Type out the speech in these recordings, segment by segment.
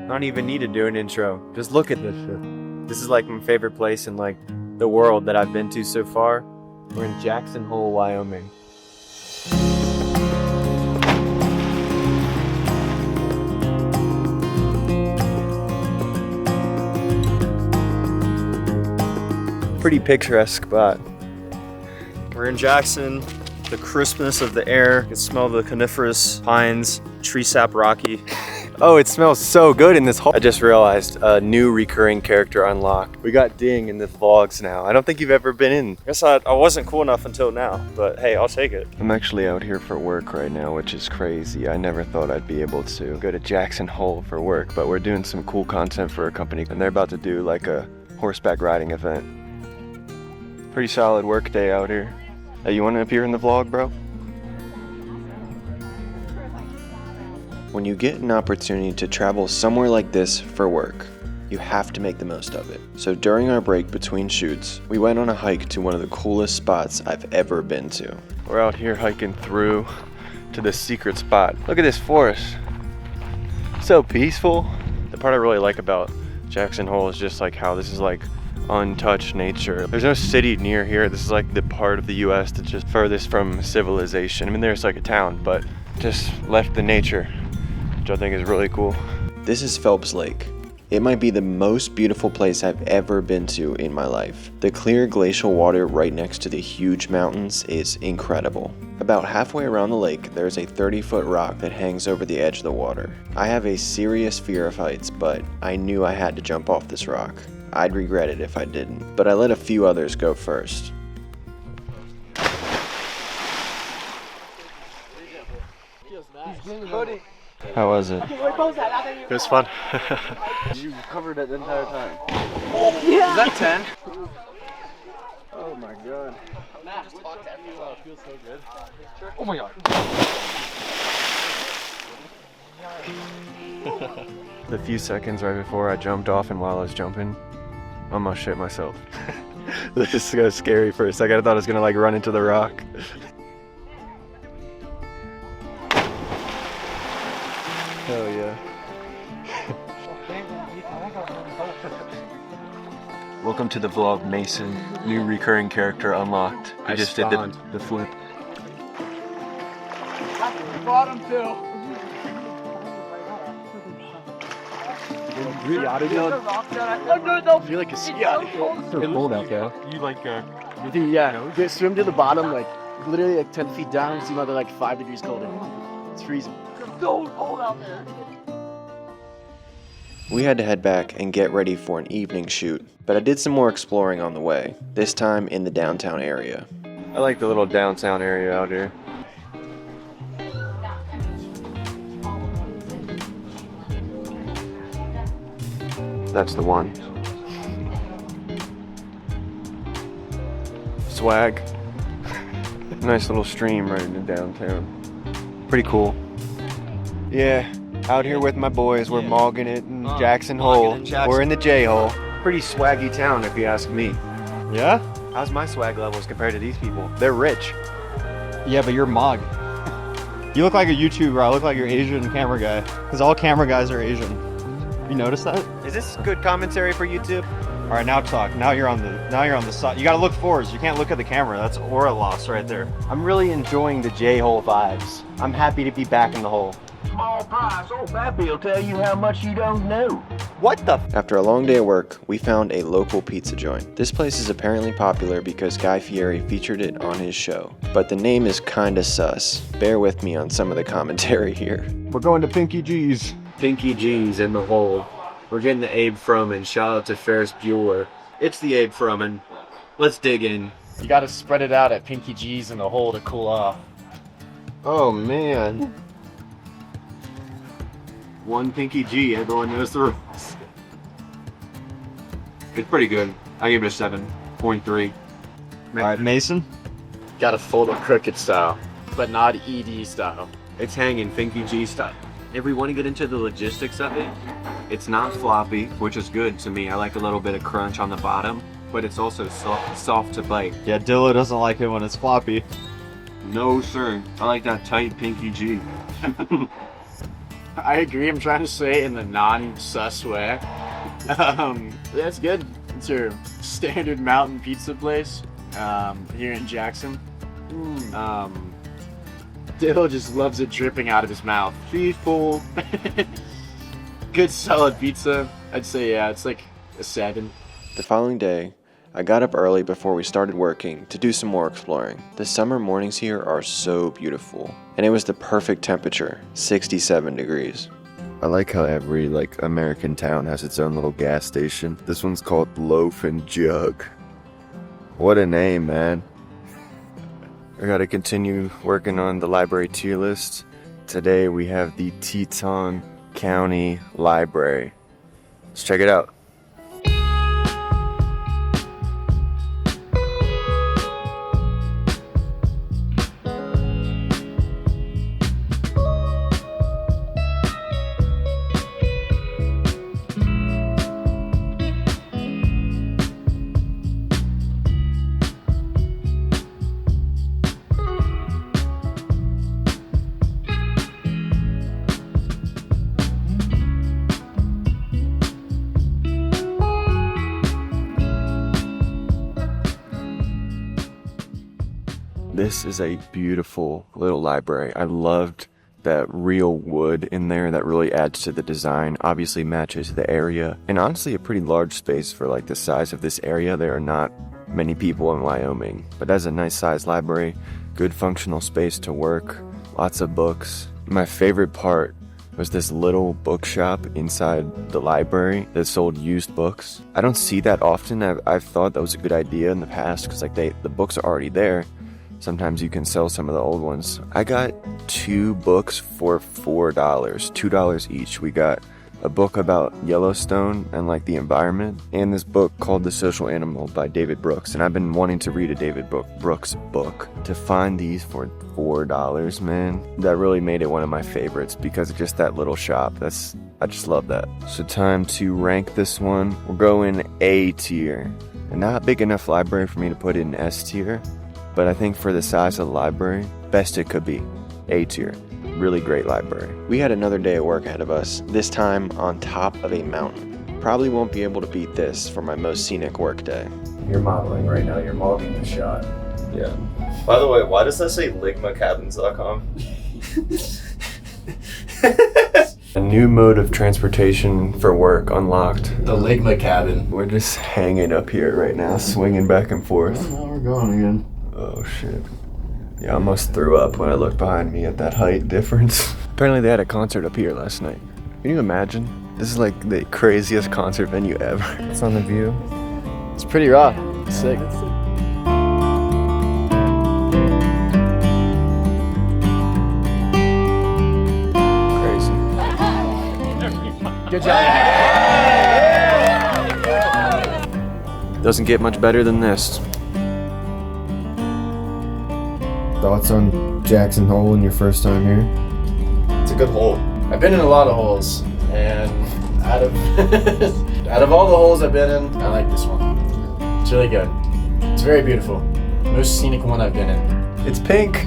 I don't even need to do an intro. Just look at this shit. This is like my favorite place in like the world that I've been to so far. We're in Jackson Hole, Wyoming. Pretty picturesque spot. We're in Jackson. The crispness of the air. You can smell the coniferous pines, tree sap rocky. Oh, it smells so good in this hole. I just realized a new recurring character unlocked. We got Ding in the vlogs now. I don't think you've ever been in. I guess I wasn't cool enough until now, but hey, I'll take it. I'm actually out here for work right now, which is crazy. I never thought I'd be able to go to Jackson Hole for work, but we're doing some cool content for a company, and they're about to do like a horseback riding event. Pretty solid work day out here. Hey, you want to appear in the vlog, bro? When you get an opportunity to travel somewhere like this for work, you have to make the most of it. So during our break between shoots, we went on a hike to one of the coolest spots I've ever been to. We're out here hiking through to this secret spot. Look at this forest. So peaceful. The part I really like about Jackson Hole is just like how this is like untouched nature. There's no city near here. This is like the part of the US that's just furthest from civilization. I mean, there's like a town, but just left the nature, which I think is really cool. This is Phelps Lake. It might be the most beautiful place I've ever been to in my life. The clear glacial water right next to the huge mountains is incredible. About halfway around the lake, there's a 30-foot rock that hangs over the edge of the water. I have a serious fear of heights, but I knew I had to jump off this rock. I'd regret it if I didn't, but I let a few others go first. How was it? It was fun. You covered it the entire time. Yeah. Is that 10? Oh my god. It feels so good. Oh my god. The few seconds right before I jumped off and while I was jumping, I almost shit myself. This is so scary for a second. I thought I was gonna like run into the rock. Hell yeah. Welcome to the vlog, Mason. New recurring character unlocked. I just did the flip. Bottom two. Really out of here? I feel like it's so cold out there. You like Yeah, you swim to the bottom, like literally like 10 feet down, and see another like 5 degrees colder. It's freezing. so cold out there. We had to head back and get ready for an evening shoot, but I did some more exploring on the way, this time in the downtown area. I like the little downtown area out here. That's the one. Swag. Nice little stream right in the downtown. Pretty cool. Yeah, out here with my boys, we're mogging it in Jackson Hole. We're in the J-hole. Pretty swaggy town if you ask me. Yeah? How's my swag levels compared to these people? They're rich. Yeah, but you're Mog. You look like a YouTuber. I look like your Asian camera guy. Because all camera guys are Asian. You notice that? Is this good commentary for YouTube? All right, now talk. Now you're on the side. You gotta look forwards. You can't look at the camera. That's aura loss right there. I'm really enjoying the J-hole vibes. I'm happy to be back in the hole. Small price, old Pappy will tell you how much you don't know. What the? After a long day of work, we found a local pizza joint. This place is apparently popular because Guy Fieri featured it on his show. But the name is kinda sus. Bear with me on some of the commentary here. We're going to Pinky G's. Pinky G's in the hole. We're getting the Abe Froman. Shout out to Ferris Bueller. It's the Abe Froman. Let's dig in. You gotta spread it out at Pinky G's in the hole to cool off. Oh man. One Pinky G, everyone knows the rules. It's pretty good. I give it a 7.3. All right, Mason. Gotta fold it crooked style, but not ED style. It's hanging Pinky G style. If we want to get into the logistics of it, it's not floppy, which is good to me. I like a little bit of crunch on the bottom, but it's also soft to bite. Yeah, Dillo doesn't like it when it's floppy. No, sir. I like that tight Pinky G. I agree. I'm trying to say it in the non-sus way. That's good. It's your standard mountain pizza place here in Jackson. Dill just loves it dripping out of his mouth. She's full. Good solid pizza. I'd say, yeah, it's like a 7. The following day, I got up early before we started working to do some more exploring. The summer mornings here are so beautiful, and it was the perfect temperature, 67 degrees. I like how every American town has its own little gas station. This one's called Loaf and Jug. What a name, man. I gotta continue working on the library tier list. Today we have the Teton County Library. Let's check it out. This is a beautiful little library. I loved that real wood in there. That really adds to the design, obviously matches the area, and honestly a pretty large space for like the size of this area. There are not many people in Wyoming, but that's a nice sized library, good functional space to work, lots of books. My favorite part was this little bookshop inside the library that sold used books. I don't see that often. I've thought that was a good idea in the past because like the books are already there. Sometimes you can sell some of the old ones. I got 2 books for $4, $2 each. We got a book about Yellowstone and like the environment, and this book called The Social Animal by David Brooks. And I've been wanting to read a David Brooks book. To find these for $4, man, that really made it one of my favorites because of just that little shop. I just love that. So time to rank this one. We're going A tier. And not a big enough library for me to put it in S tier. But I think for the size of the library, best it could be. A tier. Really great library. We had another day at work ahead of us, this time on top of a mountain. Probably won't be able to beat this for my most scenic work day. You're modeling right now. You're modeling the shot. Yeah. By the way, why does that say ligmacabins.com? A new mode of transportation for work unlocked. The Ligma cabin. We're just hanging up here right now, swinging back and forth. Oh, we're going again. Oh shit. Yeah, I almost threw up when I looked behind me at that height difference. Apparently they had a concert up here last night. Can you imagine? This is like the craziest concert venue ever. It's on the view. It's pretty raw. It's sick. Crazy. Good job. Doesn't get much better than this. Thoughts on Jackson Hole and your first time here? It's a good hole. I've been in a lot of holes, and out of out of all the holes I've been in, I like this one. It's really good. It's very beautiful. Most scenic one I've been in. It's pink.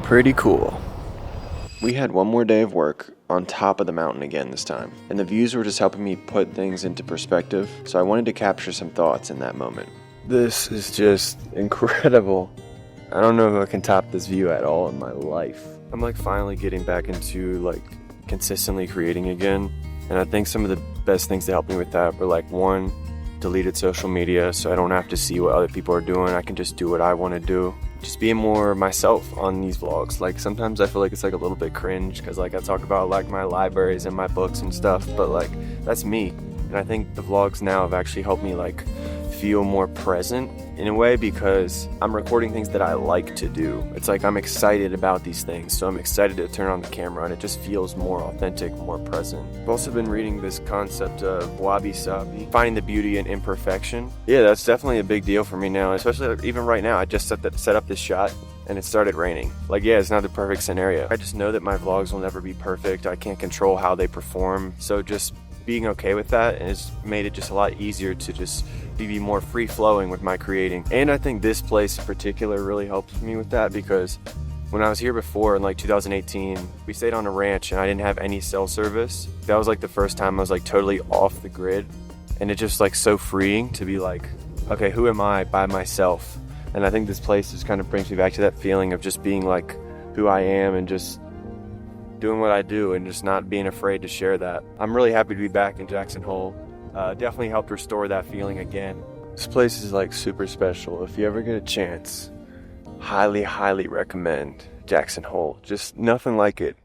Pretty cool. We had one more day of work on top of the mountain again this time, and the views were just helping me put things into perspective, so I wanted to capture some thoughts in that moment. This is just incredible. I don't know if I can top this view at all in my life. I'm like finally getting back into like consistently creating again, and I think some of the best things to help me with that were like, 1, deleted social media so I don't have to see what other people are doing. I can just do what I want to do. Just being more myself on these vlogs. Like sometimes I feel like it's like a little bit cringe because like I talk about like my libraries and my books and stuff, but like that's me. And I think the vlogs now have actually helped me like feel more present in a way because I'm recording things that I like to do. It's like I'm excited about these things, so I'm excited to turn on the camera and it just feels more authentic, more present. I've also been reading this concept of wabi-sabi, finding the beauty in imperfection. Yeah, that's definitely a big deal for me now, especially like, even right now. I just set up this shot and it started raining. Like, yeah, it's not the perfect scenario. I just know that my vlogs will never be perfect. I can't control how they perform, so just being okay with that has made it just a lot easier to just be more free flowing with my creating. And I think this place in particular really helps me with that, because when I was here before in like 2018, we stayed on a ranch and I didn't have any cell service. That was like the first time I was like totally off the grid, and it's just like so freeing to be like, okay, who am I by myself? And I think this place just kind of brings me back to that feeling of just being like who I am and just doing what I do and just not being afraid to share that. I'm really happy to be back in Jackson Hole. Definitely helped restore that feeling again. This place is like super special. If you ever get a chance, highly recommend Jackson Hole. Just nothing like it.